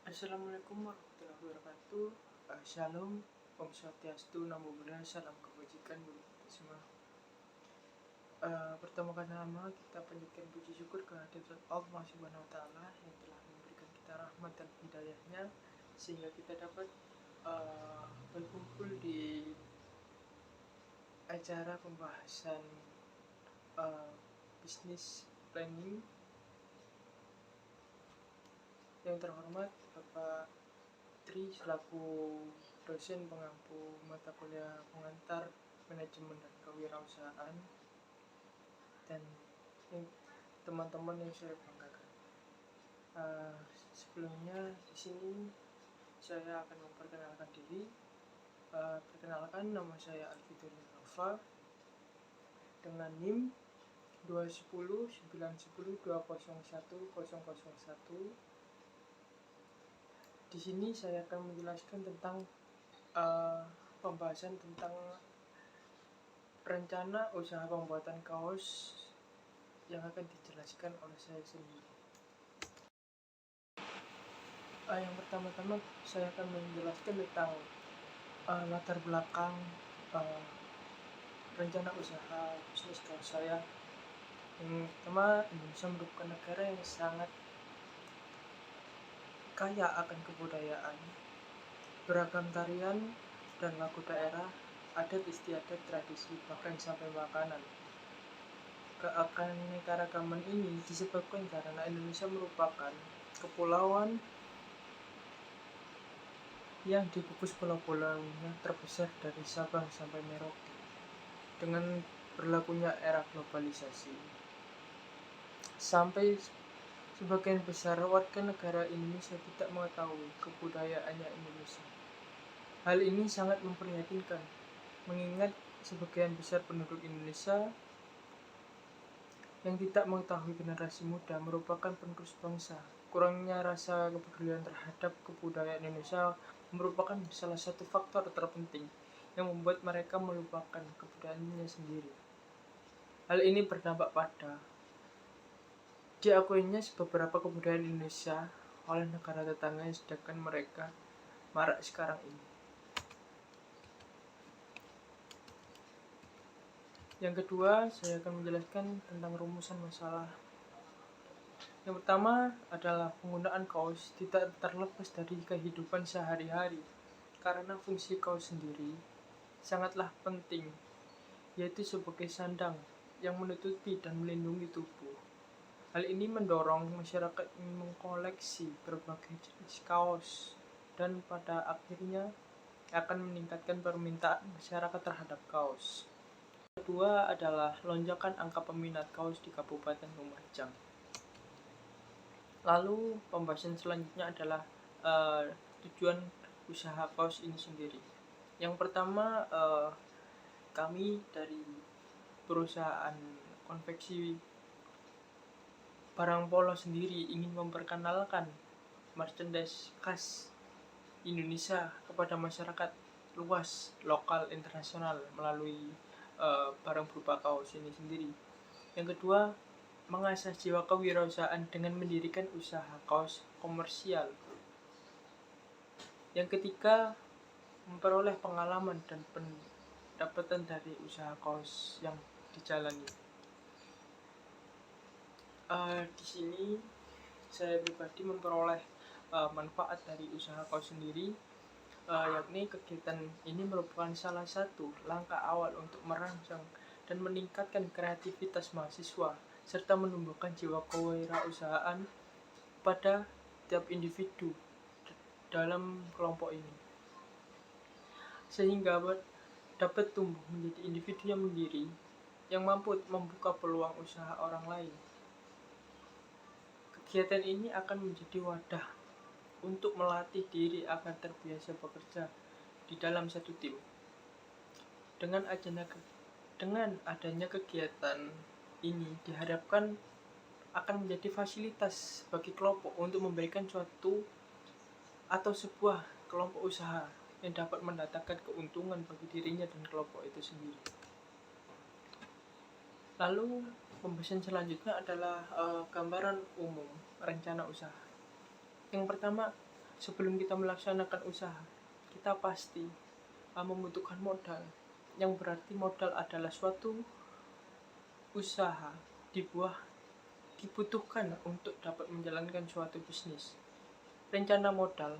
Assalamualaikum warahmatullahi wabarakatuh. Shalom, Om Swastiastu, Namo Buddhaya, salam kebajikan buat kita semua. Pertama-tama kita panjatkan puji syukur kehadirat Allah Subhanahu Wa Taala yang telah memberikan kita rahmat dan hidayahnya sehingga kita dapat berkumpul di acara pembahasan bisnis planning. Yang terhormat Bapak Tri selaku dosen pengampu mata kuliah pengantar manajemen dan kewirausahaan, dan teman-teman yang saya banggakan. Sebelumnya di sini saya akan memperkenalkan diri. Perkenalkan, nama saya Alfitur Nova dengan NIM 210 910 201 001. Di sini saya akan menjelaskan tentang pembahasan tentang rencana usaha pembuatan kaos yang akan dijelaskan oleh saya sendiri. Yang pertama-tama saya akan menjelaskan tentang latar belakang rencana usaha bisnis kaos saya. Yang pertama, Indonesia merupakan negara yang sangat kaya akan kebudayaan, beragam tarian dan lagu daerah, adat istiadat, tradisi, bahkan sampai makanan. Keanekaragaman ini disebabkan karena Indonesia merupakan kepulauan yang dikukus pulau-pulaunya terbesar dari Sabang sampai Merauke. Dengan berlakunya era globalisasi, sampai sebagian besar warga negara Indonesia tidak mengetahui kebudayaannya Indonesia. Hal ini sangat memprihatinkan, mengingat sebagian besar penduduk Indonesia yang tidak mengetahui generasi muda merupakan penerus bangsa. Kurangnya rasa kepedulian terhadap kebudayaan Indonesia merupakan salah satu faktor terpenting yang membuat mereka melupakan kebudayaannya sendiri. Hal ini berdampak pada diakuinya beberapa kebudayaan Indonesia oleh negara tetangga, sedangkan mereka marak sekarang ini. Yang kedua, saya akan menjelaskan tentang rumusan masalah. Yang pertama adalah penggunaan kaos tidak terlepas dari kehidupan sehari-hari, karena fungsi kaos sendiri sangatlah penting, yaitu sebagai sandang yang menutupi dan melindungi tubuh. Hal ini mendorong masyarakat mengkoleksi berbagai jenis kaos dan pada akhirnya akan meningkatkan permintaan masyarakat terhadap kaos. Kedua adalah lonjakan angka peminat kaos di Kabupaten Lumajang. Lalu pembahasan selanjutnya adalah tujuan usaha kaos ini sendiri. Yang pertama, kami dari perusahaan konveksi barang polo sendiri ingin memperkenalkan merchandise khas Indonesia kepada masyarakat luas, lokal, internasional melalui barang berupa kaos ini sendiri. Yang kedua, mengasah jiwa kewirausahaan dengan mendirikan usaha kaos komersial. Yang ketiga, memperoleh pengalaman dan pendapatan dari usaha kaos yang dijalani. Di sini saya pribadi memperoleh manfaat dari usaha kaos sendiri, yakni kegiatan ini merupakan salah satu langkah awal untuk merangsang dan meningkatkan kreativitas mahasiswa serta menumbuhkan jiwa kewirausahaan pada tiap individu dalam kelompok ini, sehingga dapat tumbuh menjadi individu yang mandiri yang mampu membuka peluang usaha orang lain. Kegiatan ini akan menjadi wadah untuk melatih diri agar terbiasa bekerja di dalam satu tim. Dengan adanya kegiatan ini diharapkan akan menjadi fasilitas bagi kelompok untuk memberikan suatu atau sebuah kelompok usaha yang dapat mendatangkan keuntungan bagi dirinya dan kelompok itu sendiri. Lalu pembahasan selanjutnya adalah gambaran umum rencana usaha. Yang pertama, sebelum kita melaksanakan usaha, kita pasti membutuhkan modal, yang berarti modal adalah suatu usaha dibutuhkan untuk dapat menjalankan suatu bisnis. Rencana modal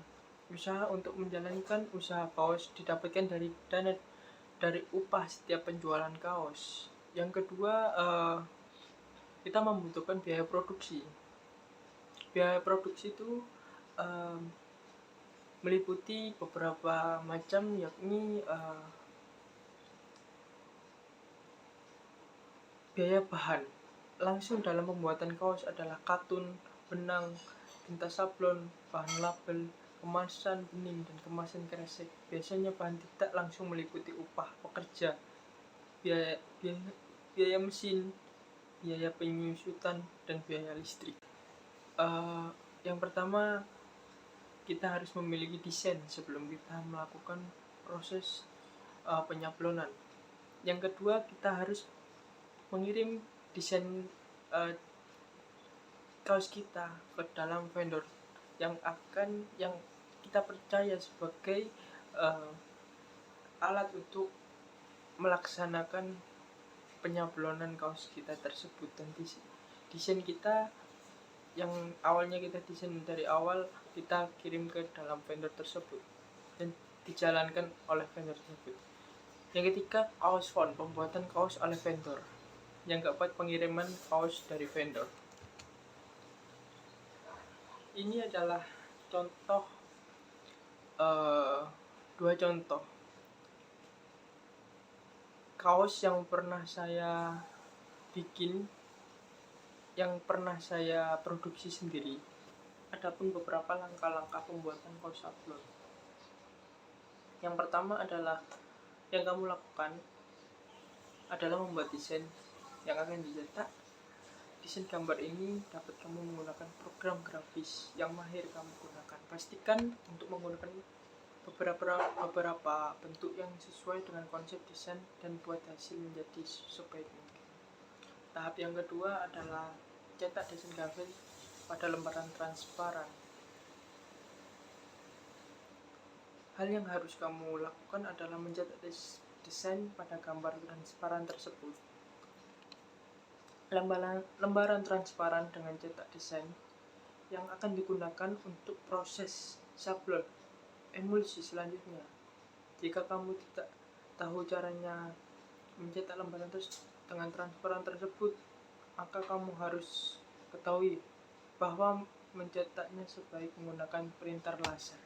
usaha untuk menjalankan usaha kaos didapatkan dari dana dari upah setiap penjualan kaos. Yang kedua, kita membutuhkan biaya produksi. Biaya produksi itu meliputi beberapa macam, yakni biaya bahan langsung dalam pembuatan kaos adalah katun, benang, tinta sablon, bahan label, kemasan bening, dan kemasan kresek. Biasanya bahan tidak langsung meliputi upah pekerja, biaya mesin, biaya penyusutan, dan biaya listrik. Yang pertama, kita harus memiliki desain sebelum kita melakukan proses penyablonan. Yang kedua, kita harus mengirim desain kaos kita ke dalam vendor yang kita percaya sebagai alat untuk melaksanakan penyablonan kaos kita tersebut. Dan desain kita yang awalnya kita desain dari awal, kita kirim ke dalam vendor tersebut dan dijalankan oleh vendor tersebut. Yang ketiga, kaos font, pembuatan kaos oleh vendor. Yang keempat, pengiriman kaos dari vendor. Ini adalah contoh, dua contoh kaos yang pernah saya bikin, yang pernah saya produksi sendiri. Adapun beberapa langkah-langkah pembuatan kaos sablon. Yang pertama adalah yang kamu lakukan adalah membuat desain yang akan dicetak. Desain gambar ini dapat kamu menggunakan program grafis yang mahir kamu gunakan. Pastikan untuk menggunakan beberapa bentuk yang sesuai dengan konsep desain dan buat hasil menjadi sebaik mungkin. Tahap yang kedua adalah cetak desain gambar pada lembaran transparan. Hal yang harus kamu lakukan adalah mencetak desain pada gambar transparan tersebut. Lembaran transparan dengan cetak desain yang akan digunakan untuk proses sablon emulsi selanjutnya. Jika kamu tidak tahu caranya mencetak lembaran dengan transparan tersebut, maka kamu harus ketahui bahwa mencetaknya sebaik menggunakan printer laser.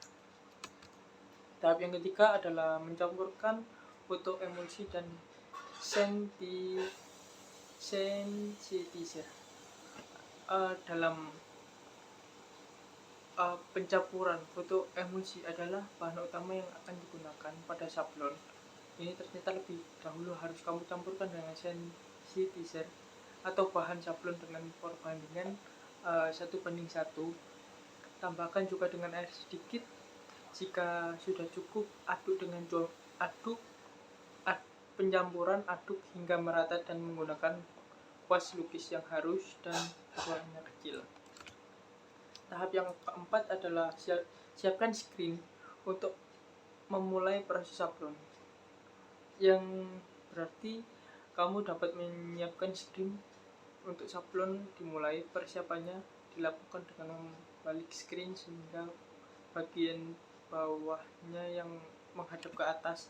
Tahap yang ketiga adalah mencampurkan foto emulsi dan sensitizer. Dalam pencampuran, foto emulsi adalah bahan utama yang akan digunakan pada sablon. Ini ternyata lebih dahulu harus kamu campurkan dengan sensitizer atau bahan sablon dengan perbandingan 1:1. Tambahkan juga dengan air sedikit. Jika sudah cukup, aduk dengan pencampuran, aduk hingga merata dan menggunakan kuas lukis yang halus dan ukurannya kecil. Tahap yang keempat adalah siapkan screen untuk memulai proses sablon, yang berarti kamu dapat menyiapkan screen untuk sablon dimulai. Persiapannya dilakukan dengan membalik screen sehingga bagian bawahnya yang menghadap ke atas.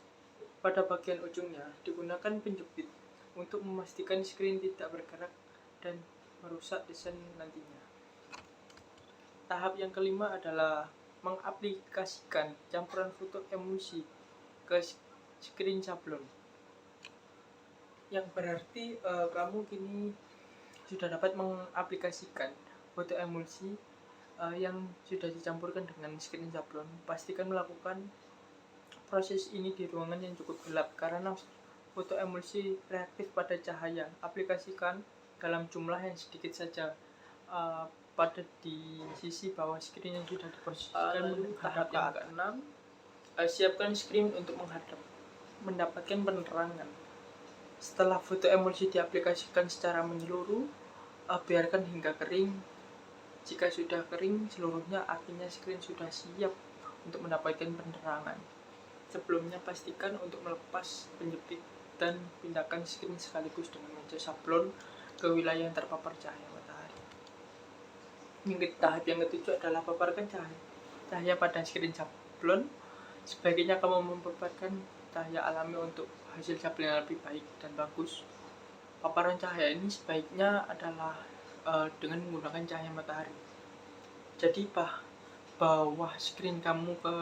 Pada bagian ujungnya digunakan penjepit untuk memastikan screen tidak bergerak dan merusak desain nantinya. Tahap yang kelima adalah mengaplikasikan campuran foto emulsi ke screen sablon, yang berarti kamu kini sudah dapat mengaplikasikan foto emulsi yang sudah dicampurkan dengan screen sablon. Pastikan melakukan proses ini di ruangan yang cukup gelap karena foto emulsi reaktif pada cahaya. Aplikasikan dalam jumlah yang sedikit saja pada di sisi bawah screen yang sudah diposisikan menghadap yang keenam. Siapkan screen untuk mendapatkan penerangan. Setelah foto emulsi diaplikasikan secara menyeluruh, biarkan hingga kering. Jika sudah kering seluruhnya, artinya screen sudah siap untuk mendapatkan penerangan. Sebelumnya pastikan untuk melepas penjepit dan pindahkan screen sekaligus dengan meja sablon ke wilayah yang terpapar cahaya matahari. Tahap yang ketujuh adalah paparkan cahaya pada screen sablon. Sebaiknya kamu memanfaatkan cahaya alami untuk hasil sablon yang lebih baik dan bagus. Paparan cahaya ini sebaiknya adalah dengan menggunakan cahaya matahari. Jadi bawah screen kamu ke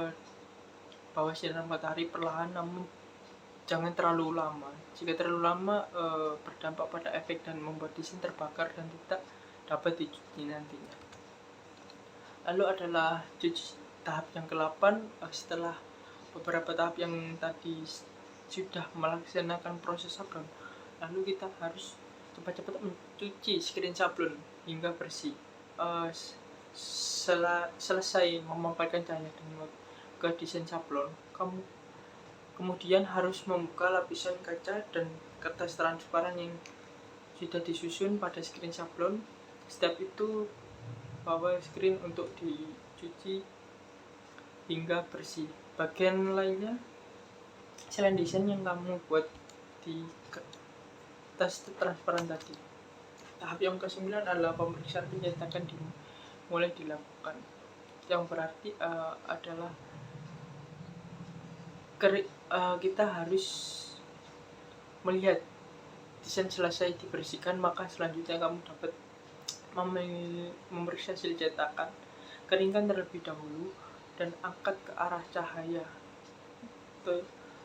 bawah sinar matahari perlahan, namun jangan terlalu lama. Jika terlalu lama berdampak pada efek dan membuat desain terbakar dan tidak dapat dicuci nantinya. Lalu adalah cuci tahap yang ke-8. Setelah beberapa tahap yang tadi sudah melaksanakan proses sablon, lalu kita harus cepat-cepat mencuci screen sablon hingga bersih. Selesai memaparkan cahaya ke desain sablon, kamu kemudian harus membuka lapisan kaca dan kertas transparan yang sudah disusun pada screen sablon. Step itu bawa screen untuk dicuci hingga bersih. Bagian lainnya selain desain yang kamu buat di kertas transparan tadi. Tahap yang ke-9 adalah pemeriksaan pencetakan mulai dilakukan, yang berarti adalah kita harus melihat desain selesai dibersihkan, maka selanjutnya kamu dapat memeriksa hasil cetakan. Keringkan terlebih dahulu dan angkat ke arah cahaya.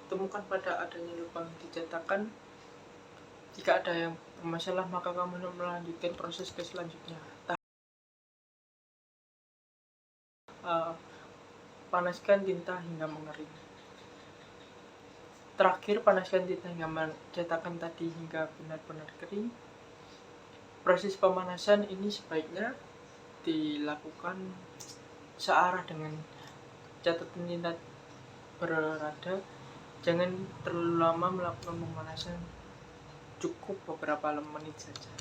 Temukan pada adanya lubang di cetakan. Jika ada yang bermasalah, maka kamu melanjutkan proses ke selanjutnya. Panaskan tinta hingga mengering. Terakhir, panaskan tinta hingga cetakan tadi hingga benar-benar kering. Proses pemanasan ini sebaiknya dilakukan searah dengan catatan tinta berada. Jangan terlalu lama melakukan pemanasan, cukup beberapa menit saja.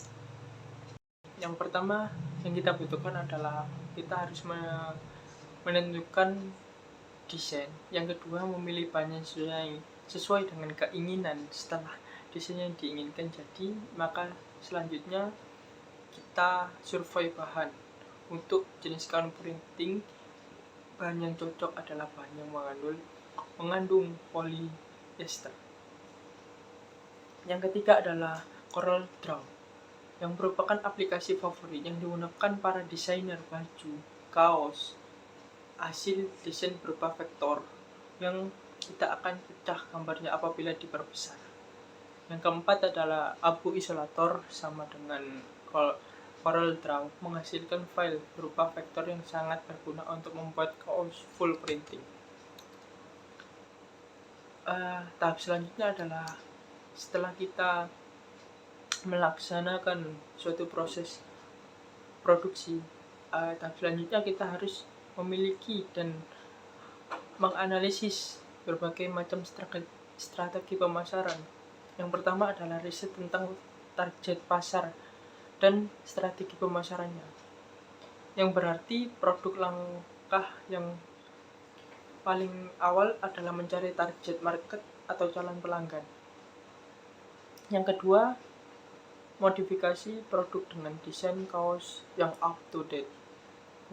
Yang pertama yang kita butuhkan adalah kita harus menentukan desain. Yang kedua, memilih bahan yang sesuai dengan keinginan. Setelah desain yang diinginkan jadi, maka selanjutnya kita survei bahan. Untuk jenis kain printing, bahan yang cocok adalah bahan yang mengandung polyester. Yang ketiga adalah Corel Draw, yang merupakan aplikasi favorit yang digunakan para desainer baju, kaos. Hasil desain berupa vektor yang kita akan pecah gambarnya apabila diperbesar. Yang keempat adalah Abu Isolator, sama dengan Corel Draw, menghasilkan file berupa vektor yang sangat berguna untuk membuat kaos full printing. Tahap selanjutnya adalah setelah kita melaksanakan suatu proses produksi, tahap selanjutnya kita harus memiliki dan menganalisis berbagai macam strategi pemasaran. Yang pertama adalah riset tentang target pasar dan strategi pemasarannya, yang berarti produk langkah yang paling awal adalah mencari target market atau calon pelanggan. Yang kedua, modifikasi produk dengan desain kaos yang up to date.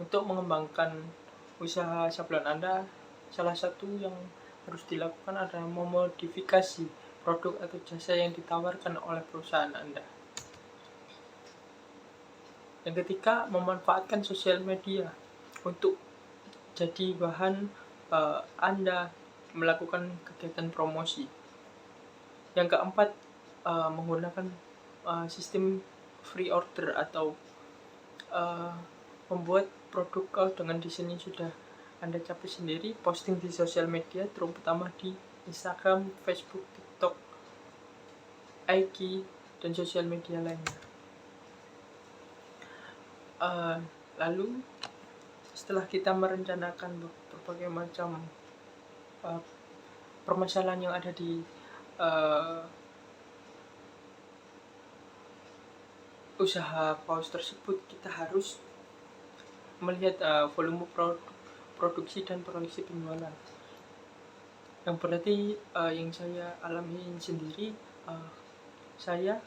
Untuk mengembangkan usaha sablon Anda, salah satu yang harus dilakukan adalah memodifikasi produk atau jasa yang ditawarkan oleh perusahaan Anda. Yang ketiga, memanfaatkan sosial media untuk jadi bahan Anda melakukan kegiatan promosi. Yang keempat, menggunakan sistem free order atau membuat produk dengan desain yang sudah Anda capai sendiri, posting di sosial media, terutama di Instagram, Facebook, TikTok, IG, dan sosial media lainnya. Lalu setelah kita merencanakan berbagai macam permasalahan yang ada di usaha kaos tersebut, kita harus melihat volume produksi dan proyeksi penjualan. Yang berarti yang saya alami sendiri, saya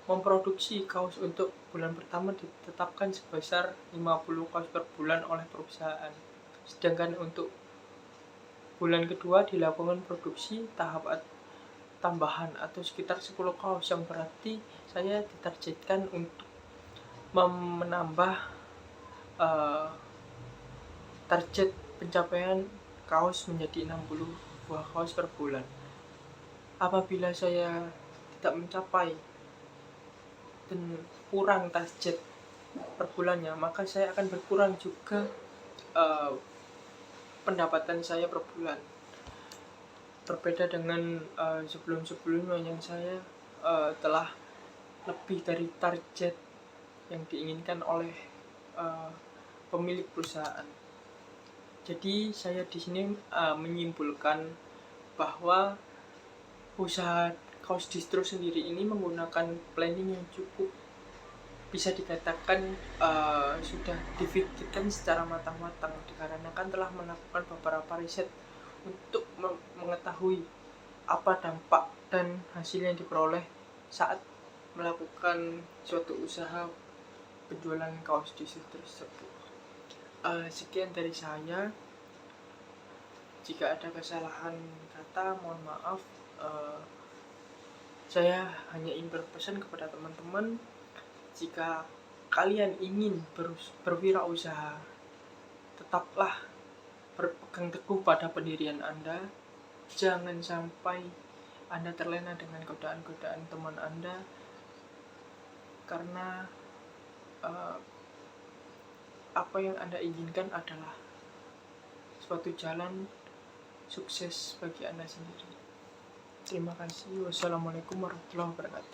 memproduksi kaos untuk bulan pertama ditetapkan sebesar 50 kaos per bulan oleh perusahaan. Sedangkan untuk bulan kedua dilakukan produksi tahap tambahan atau sekitar 10 kaos, yang berarti saya ditargetkan untuk menambah target pencapaian kaos menjadi 60 buah kaos per bulan. Apabila saya tidak mencapai dan kurang target per bulannya, maka saya akan berkurang juga pendapatan saya per bulan. Berbeda dengan sebelum-sebelumnya yang saya telah lebih dari target yang diinginkan oleh pemilik perusahaan. Jadi saya di sini menyimpulkan bahwa usaha kaos distro sendiri ini menggunakan planning yang cukup bisa dikatakan sudah difikirkan secara matang-matang, dikarenakan telah melakukan beberapa riset untuk mengetahui apa dampak dan hasil yang diperoleh saat melakukan suatu usaha penjualan kaos distro tersebut. Sekian dari saya. Jika ada kesalahan kata, mohon maaf. Saya hanya ingin berpesan kepada teman-teman, jika kalian ingin berwirausaha, tetaplah berpegang teguh pada pendirian Anda. Jangan sampai Anda terlena dengan godaan-godaan teman Anda, karena apa yang Anda inginkan adalah suatu jalan sukses bagi Anda sendiri. Terima kasih. Wassalamualaikum warahmatullahi wabarakatuh.